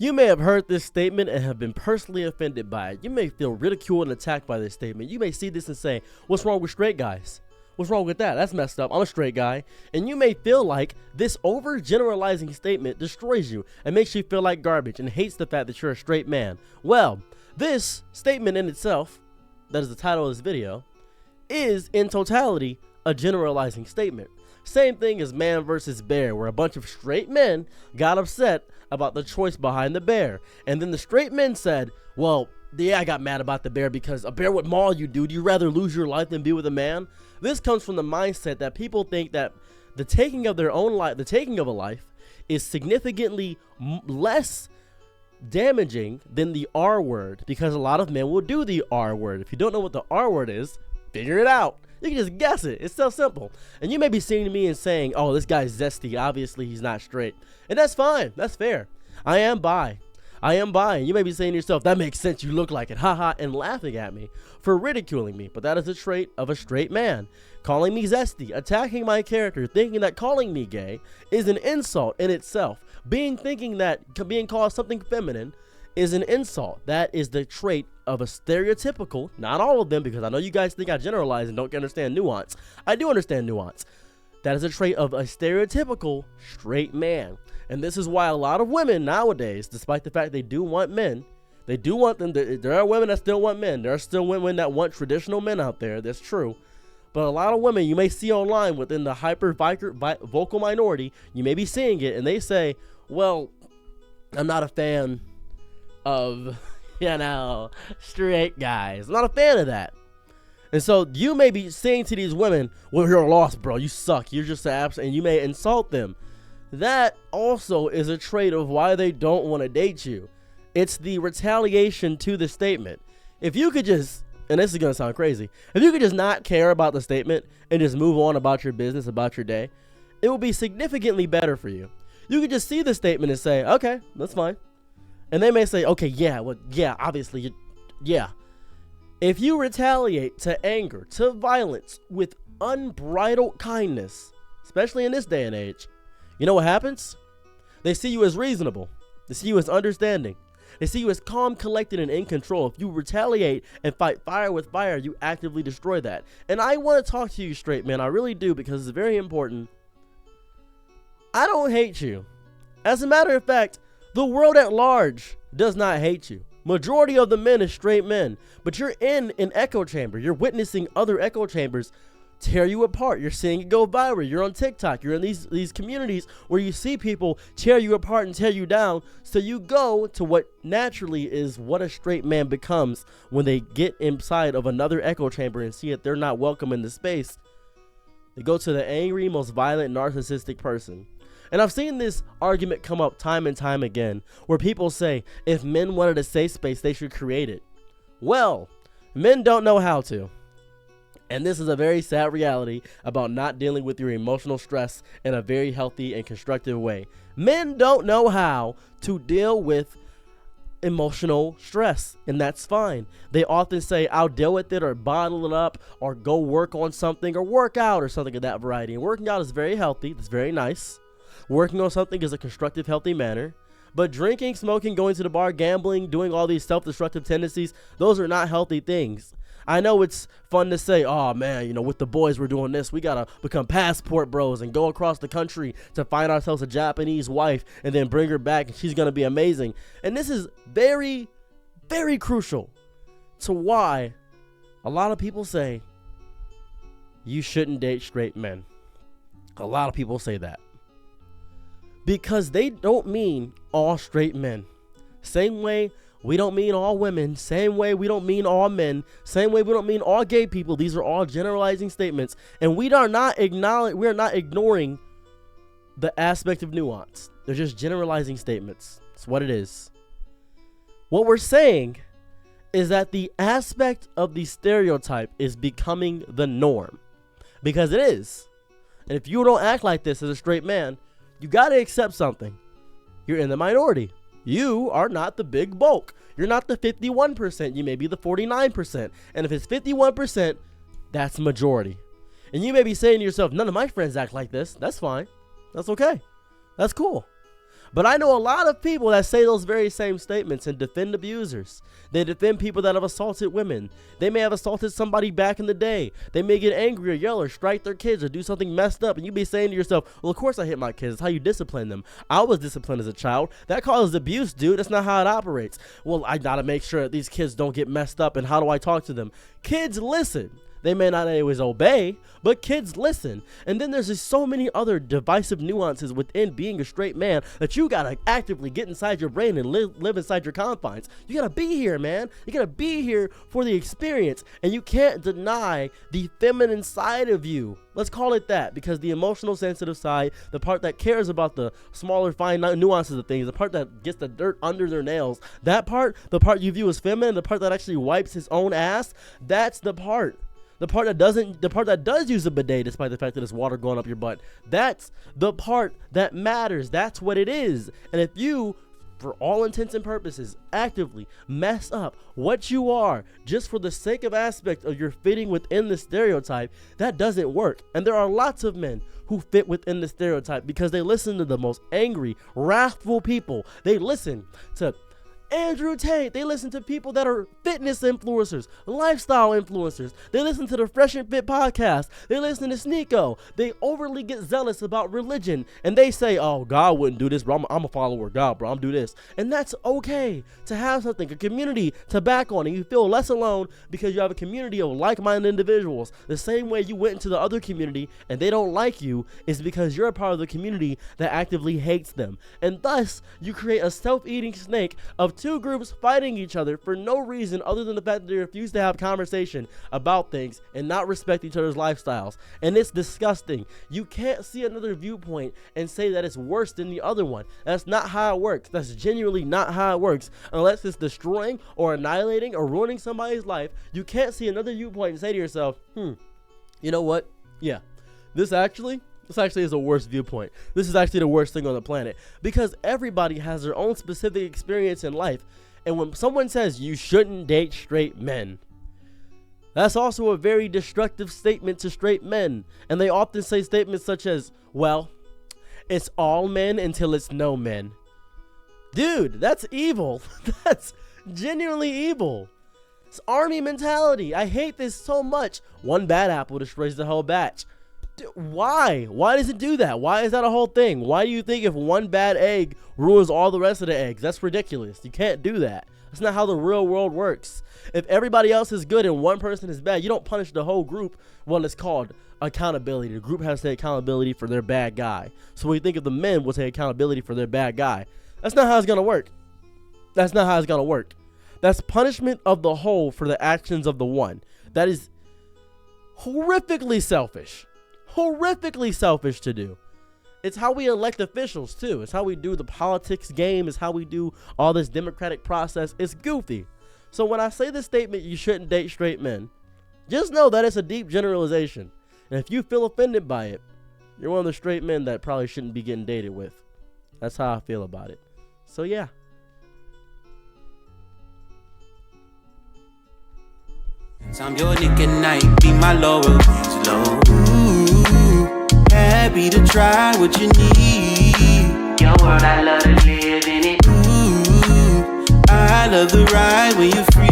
You may have heard this statement and have been personally offended by it. You may feel ridiculed and attacked by this statement. You may see this and say, what's wrong with straight guys? What's wrong with that? That's messed up. I'm a straight guy. And you may feel like this overgeneralizing statement destroys you and makes you feel like garbage and hates the fact that you're a straight man. Well, this statement in itself, that is the title of this video, is in totality a generalizing statement. Same thing as man versus bear, where a bunch of straight men got upset about the choice behind the bear. And then the straight men said, well, yeah, I got mad about the bear because a bear would maul you, dude. You'd rather lose your life than be with a man. This comes from the mindset that people think that the taking of their own life, the taking of a life, is significantly less damaging than the R word, because a lot of men will do the R word. If you don't know what the R word is, figure it out. You can just guess it. It's so simple. And you may be seeing me and saying, oh, this guy's zesty. Obviously, he's not straight. And that's fine. That's fair. I am bi. And you may be saying to yourself, that makes sense. You look like it. Haha. And laughing at me for ridiculing me. But that is a trait of a straight man. Calling me zesty, attacking my character, thinking that calling me gay is an insult in itself. Thinking that being called something feminine is an insult. That is the trait of a stereotypical, not all of them, because I know you guys think I generalize and don't understand nuance. I do understand nuance. That is a trait of a stereotypical straight man. And this is why a lot of women nowadays, despite the fact they do want men, they do want them. There are women that still want men. There are still women that want traditional men out there. That's true. But a lot of women you may see online within the vocal minority, you may be seeing it, and they say, well, I'm not a fan of, straight guys. I'm not a fan of that. And so you may be saying to these women, well, you're lost, bro. You suck. You're just an absent. And you may insult them. That also is a trait of why they don't want to date you. It's the retaliation to the statement. If you could just, and this is going to sound crazy, if you could just not care about the statement and just move on about your business, about your day, it will be significantly better for you. You could just see the statement and say, okay, that's fine. And they may say, okay, yeah, well, yeah, obviously, yeah. If you retaliate to anger, to violence with unbridled kindness, especially in this day and age, you know what happens? They see you as reasonable. They see you as understanding. They see you as calm, collected, and in control. If you retaliate and fight fire with fire, you actively destroy that. And I want to talk to you straight, man. I really do, because it's very important. I don't hate you. As a matter of fact, the world at large does not hate you. Majority of the men is straight men, but you're in an echo chamber. You're witnessing other echo chambers tear you apart. You're seeing it go viral. You're on TikTok. You're in these communities where you see people tear you apart and tear you down. So you go to what naturally is what a straight man becomes when they get inside of another echo chamber and see that they're not welcome in the space. They go to the angry, most violent, narcissistic person. And I've seen this argument come up time and time again, where people say, if men wanted a safe space, they should create it. Well, men don't know how to. And this is a very sad reality about not dealing with your emotional stress in a very healthy and constructive way. Men don't know how to deal with emotional stress, and that's fine. They often say, I'll deal with it, or bottle it up, or go work on something, or work out, or something of that variety. And working out is very healthy. It's very nice. Working on something is a constructive, healthy manner. But drinking, smoking, going to the bar, gambling, doing all these self-destructive tendencies, those are not healthy things. I know it's fun to say, oh man, with the boys we're doing this. We gotta become passport bros and go across the country to find ourselves a Japanese wife and then bring her back and she's gonna be amazing. And this is very, very crucial to why a lot of people say you shouldn't date straight men. A lot of people say that. Because they don't mean all straight men. Same way we don't mean all women. Same way we don't mean all men. Same way we don't mean all gay people. These are all generalizing statements. And we are not ignoring the aspect of nuance. They're just generalizing statements. It's what it is. What we're saying is that the aspect of the stereotype is becoming the norm. Because it is. And if you don't act like this as a straight man, you got to accept something. You're in the minority. You are not the big bulk. You're not the 51%. You may be the 49%. And if it's 51%, that's majority. And you may be saying to yourself, none of my friends act like this. That's fine. That's okay. That's cool. But I know a lot of people that say those very same statements and defend abusers. They defend people that have assaulted women. They may have assaulted somebody back in the day. They may get angry or yell or strike their kids or do something messed up. And you be saying to yourself, well, of course I hit my kids. It's how you discipline them. I was disciplined as a child. That causes abuse, dude. That's not how it operates. Well, I gotta make sure that these kids don't get messed up. And how do I talk to them? Kids listen. They may not always obey, but kids listen. And then there's just so many other divisive nuances within being a straight man that you gotta actively get inside your brain and live inside your confines. You gotta be here, man. You gotta be here for the experience. And you can't deny the feminine side of you. Let's call it that, because the emotional, sensitive side, the part that cares about the smaller, fine nuances of things, the part that gets the dirt under their nails, that part, the part you view as feminine, the part that actually wipes his own ass, that's the part. The part that does use a bidet despite the fact that it's water going up your butt. That's the part that matters. That's what it is. And if you, for all intents and purposes, actively mess up what you are just for the sake of aspect of your fitting within the stereotype, that doesn't work. And there are lots of men who fit within the stereotype because they listen to the most angry, wrathful people. They listen to Andrew Tate. They listen to people that are fitness influencers, lifestyle influencers. They listen to the Fresh and Fit podcast. They listen to Sneeko. They overly get zealous about religion, and they say, oh, God wouldn't do this, bro. I'm a follower of God, bro. I'm do this. And that's okay to have something, a community to back on, and you feel less alone because you have a community of like-minded individuals. The same way you went into the other community and they don't like you is because you're a part of the community that actively hates them. And thus, you create a self-eating snake of two groups fighting each other for no reason other than the fact that they refuse to have conversation about things and not respect each other's lifestyles. And it's disgusting. You can't see another viewpoint and say that it's worse than the other one. That's not how it works. That's genuinely not how it works. Unless it's destroying or annihilating or ruining somebody's life, you can't see another viewpoint and say to yourself, you know what? Yeah, this actually is the worst viewpoint. This is actually the worst thing on the planet, because everybody has their own specific experience in life. And when someone says you shouldn't date straight men, that's also a very destructive statement to straight men. And they often say statements such as, well, it's all men until it's no men. Dude, that's evil. That's genuinely evil. It's army mentality. I hate this so much. One bad apple destroys the whole batch. Why? Why does it do that? Why is that a whole thing? Why do you think if one bad egg ruins all the rest of the eggs? That's ridiculous. You can't do that. That's not how the real world works. If everybody else is good and one person is bad, you don't punish the whole group. Well, it's called accountability. The group has to take accountability for their bad guy. So when you think of the men will take accountability for their bad guy. That's not how it's going to work. That's not how it's going to work. That's punishment of the whole for the actions of the one. That is horrifically selfish. Horrifically selfish to do. It's how we elect officials too. It's how we do the politics game. It's how we do all this democratic process. It's goofy. So when I say this statement, you shouldn't date straight men, just know that it's a deep generalization. And if you feel offended by it, you're one of the straight men that probably shouldn't be getting dated with. That's how I feel about it. So yeah. I'm your Nick at night, be my Laura slow. Ooh, happy to try what you need. Your world, I love to live in it. Ooh, I love the ride when you're free.